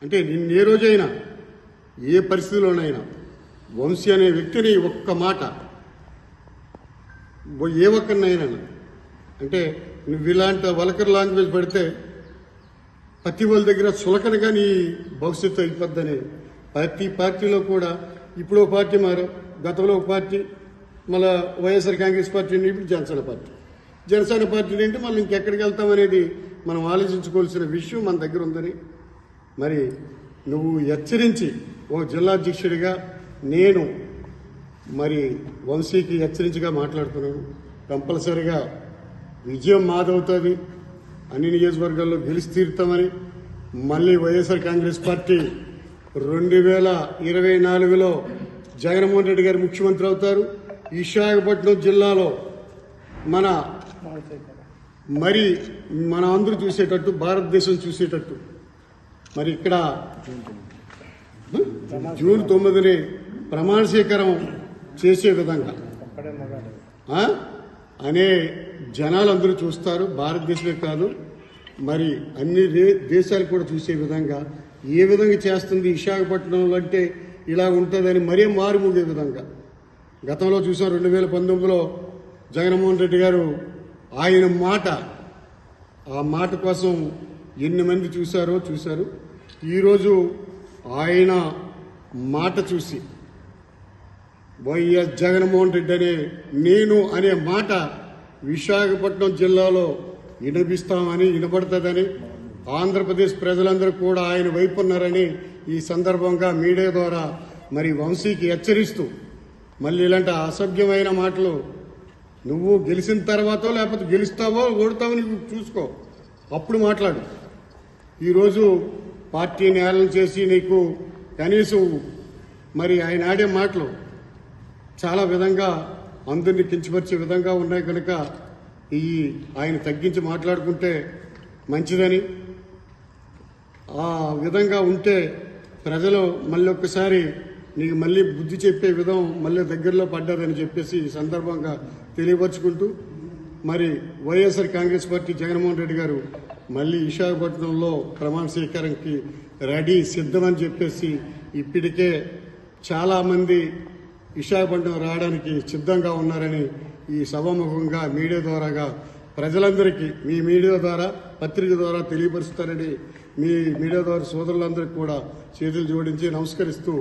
అంటే నిన్న ఏ రోజైనా ఏ పరిస్థితిలోనైనా వంశీ అనే వ్యక్తిని ఒక్క మాట ఏ ఒక్కరినైనా అంటే నువ్వు ఇలాంటి వల్గర్ లాంగ్వేజ్ పడితే ప్రతి వాళ్ళ దగ్గర చులకనగా నీ భవిష్యత్తు అయిపోద్దని ప్రతి పార్టీలో కూడా ఇప్పుడు ఒక పార్టీ మారు, గతంలో ఒక పార్టీ, మళ్ళా వైఎస్ఆర్ కాంగ్రెస్ పార్టీ ఇప్పుడు జనసేన పార్టీ ఏంటి మళ్ళీ ఇంకెక్కడికి వెళ్తామనేది మనం ఆలోచించుకోవాల్సిన విషయం మన దగ్గర ఉందని మరి నువ్వు హెచ్చరించి ఓ జిల్లా అధ్యక్షుడిగా నేను మరి వంశీకి హెచ్చరించిగా మాట్లాడుతున్నాను. కంపల్సరిగా విజయం మాదవుతుంది, అన్ని నియోజకవర్గాల్లో గెలిచి తీరుతామని. మళ్ళీ వైఎస్ఆర్ కాంగ్రెస్ పార్టీ 2024లో జగన్మోహన్ రెడ్డి గారు ముఖ్యమంత్రి అవుతారు. విశాఖపట్నం జిల్లాలో మన అందరూ చూసేటట్టు, భారతదేశం చూసేటట్టు మరి ఇక్కడ జూన్ 9ని ప్రమాణ స్వీకారం చేసే విధంగా అనే జనాలు అందరూ చూస్తారు. భారతదేశమే కాదు మరి అన్ని దేశాలు కూడా చూసే విధంగా ఏ విధంగా చేస్తుంది విశాఖపట్నంలో అంటే ఇలా ఉంటుందని మరీ మారుమూగే విధంగా. గతంలో చూసాం 2019లో జగన్మోహన్ రెడ్డి గారు ఆయన ఆ మాట కోసం ఎన్ని మంది చూశారు. ఈరోజు ఆయన మాట చూసి వైఎస్ జగన్మోహన్ రెడ్డి అనే మాట విశాఖపట్నం జిల్లాలో వినబడుతుందని ఆంధ్రప్రదేశ్ ప్రజలందరూ కూడా ఆయన వైపు ఉన్నారని ఈ సందర్భంగా మీడియా ద్వారా మరి వంశీకి హెచ్చరిస్తూ మళ్ళీ ఇలాంటి అసభ్యమైన మాటలు నువ్వు గెలిచిన తర్వాత లేకపోతే గెలుస్తావో ఓడతావో నువ్వు చూసుకో, అప్పుడు మాట్లాడు. ఈరోజు పార్టీని ఏళన చేసి నీకు కనీసం మరి ఆయన ఆడే మాటలు చాలా విధంగా అందరినీ కించపరిచే విధంగా ఉన్నాయి కనుక ఆయన తగ్గించి మాట్లాడుకుంటే మంచిదని, ఆ విధంగా ఉంటే ప్రజలు మళ్ళీ ఒక్కసారి నీకు మళ్ళీ బుద్ధి చెప్పే విధం మళ్ళీ దగ్గరలో పడ్డారని చెప్పేసి ఈ సందర్భంగా తెలియపరుచుకుంటూ మరి వైఎస్ఆర్ కాంగ్రెస్ పార్టీ జగన్మోహన్ రెడ్డి గారు మళ్ళీ విశాఖపట్నంలో ప్రమాణ స్వీకారానికి సిద్ధమని చెప్పేసి ఇప్పటికే చాలామంది విశాఖపట్నం రావడానికి సిద్ధంగా ఉన్నారని ఈ సభాముఖంగా మీడియా ద్వారాగా ప్రజలందరికీ మీ మీడియా ద్వారా పత్రిక ద్వారా తెలియపరుస్తారని మీ మీడియా ద్వారా సోదరులందరికీ కూడా చేతులు జోడించి నమస్కరిస్తూ